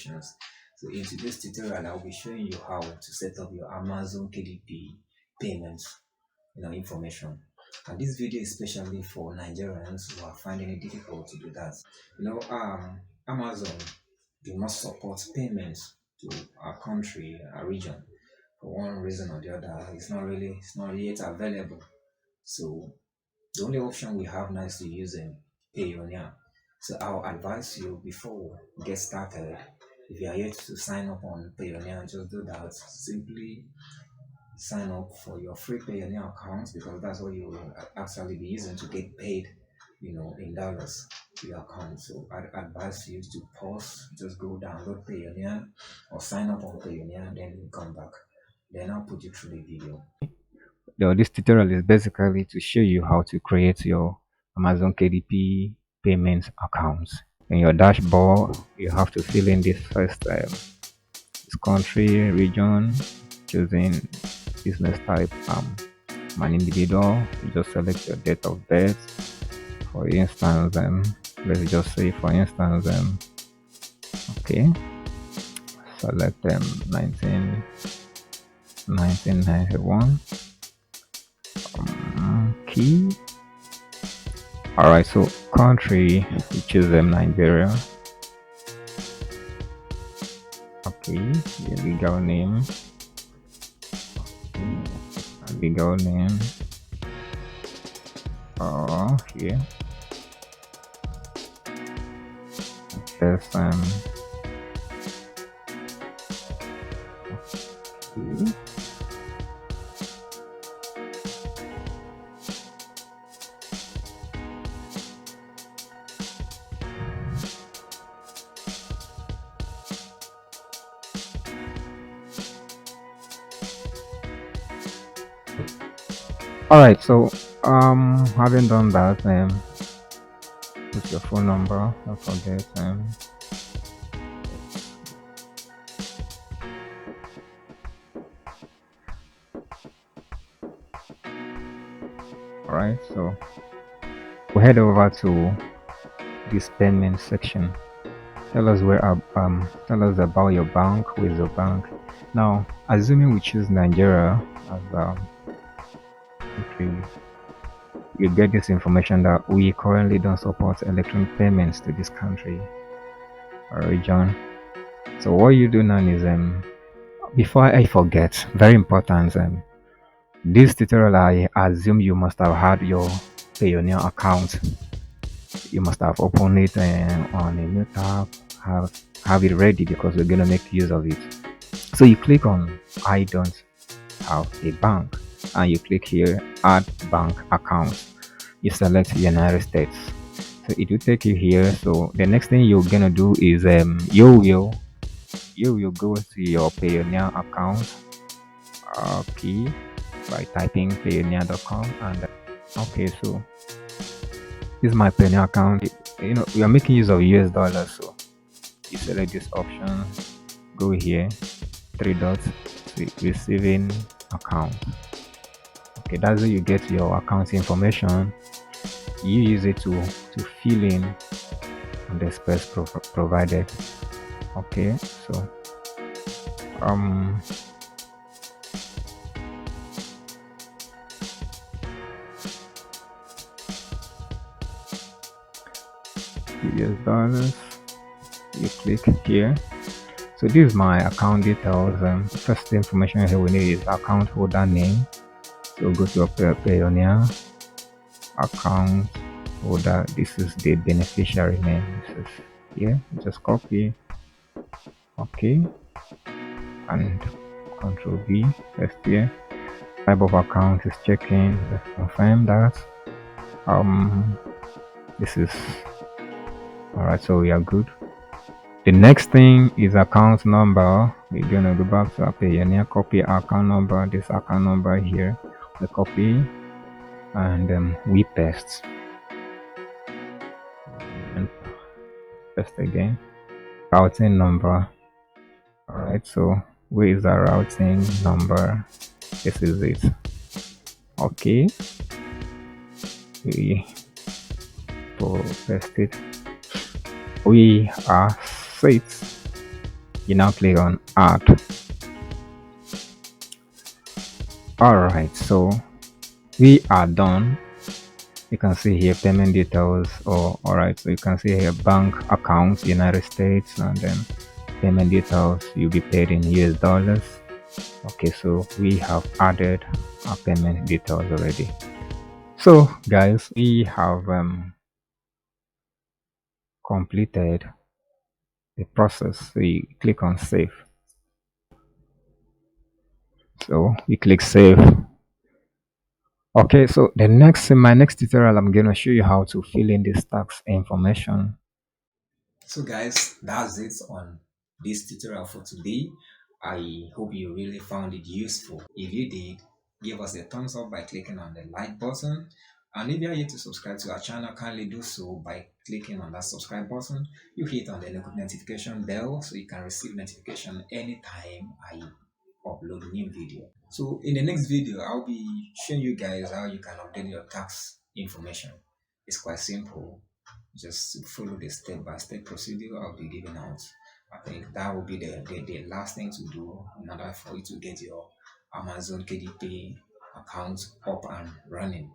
options. So in today's tutorial, I'll be showing you how to set up your Amazon KDP payments, information. And this video is especially for Nigerians who are finding it difficult to do that. Amazon do not support payments to our country, our region, for one reason or the other. It's not yet available. So the only option we have now is to use Payoneer. So I'll advise you before we get started, if you are yet to sign up on Payoneer, just do that. Simply sign up for your free Payoneer account, because that's what you will actually be using to get paid, in dollars to your account. So I advise you to pause, just go download Payoneer or sign up on Payoneer, then come back. Then I'll put you through the video. This tutorial is basically to show you how to create your Amazon KDP payments accounts. In your dashboard, you have to fill in this first this country, region, choosing business type. I'm an individual. You just select your date of birth. For instance, let's just say, for instance, okay, select 1991. Key. All right, so country, we choose Nigeria. Okay, your legal name. Legal name. Oh, here. There's okay. All right, so having done that, put your phone number, don't forget. All right, so we head over to this payment section. Tell us tell us about your bank. With your bank. Now, assuming we choose Nigeria as country, you get this information that we currently don't support electronic payments to this country or region. So what you do now is before I forget, very important, this tutorial, I assume you must have had your Payoneer account. You must have opened it on a new tab, have it ready, because we're going to make use of it. So you click on I don't have a bank, and you click here, add bank account. You select United States, so it will take you here. So the next thing you're gonna do is you will go to your Payoneer account, okay, by typing payoneer.com. And okay, so this is my Payoneer account. We are making use of US dollars, so you select this option, go here, 3 dots, receiving account. Okay, that's how you get your account information. You use it to fill in on the space provided. Okay, so US dollars, you click here. So this is my account details. First information here we need is account holder name. So go to your Payoneer account holder. This is the beneficiary name. This is here. Just copy. Okay, and Control V. Paste here. Type of account is checking. Let's confirm that. This is all right. So we are good. The next thing is account number. We're gonna go back to our Payoneer, copy account number. This account number here, we copy and we paste and paste again. Routing number. All right. So where is the routing number? This is it. Okay. We paste it. We are set. You now click on add. Alright, so we are done. You can see here payment details, or alright, so you can see here bank account United States, and then payment details, you'll be paid in US dollars. Okay, so we have added our payment details already. So guys, we have completed the process. We click on save. So we click save. Okay, so the next in my next tutorial, I'm going to show you how to fill in this tax information. So guys, that's it on this tutorial for today. I hope you really found it useful. If you did, give us a thumbs up by clicking on the like button. And if you are yet to subscribe to our channel, kindly do so by clicking on that subscribe button. You hit on the notification bell so you can receive notification anytime I upload new video. So in the next video, I'll be showing you guys how you can update your tax information. It's quite simple. Just follow the step-by-step procedure I'll be giving out. I think that will be the last thing to do in order for you to get your Amazon KDP account up and running.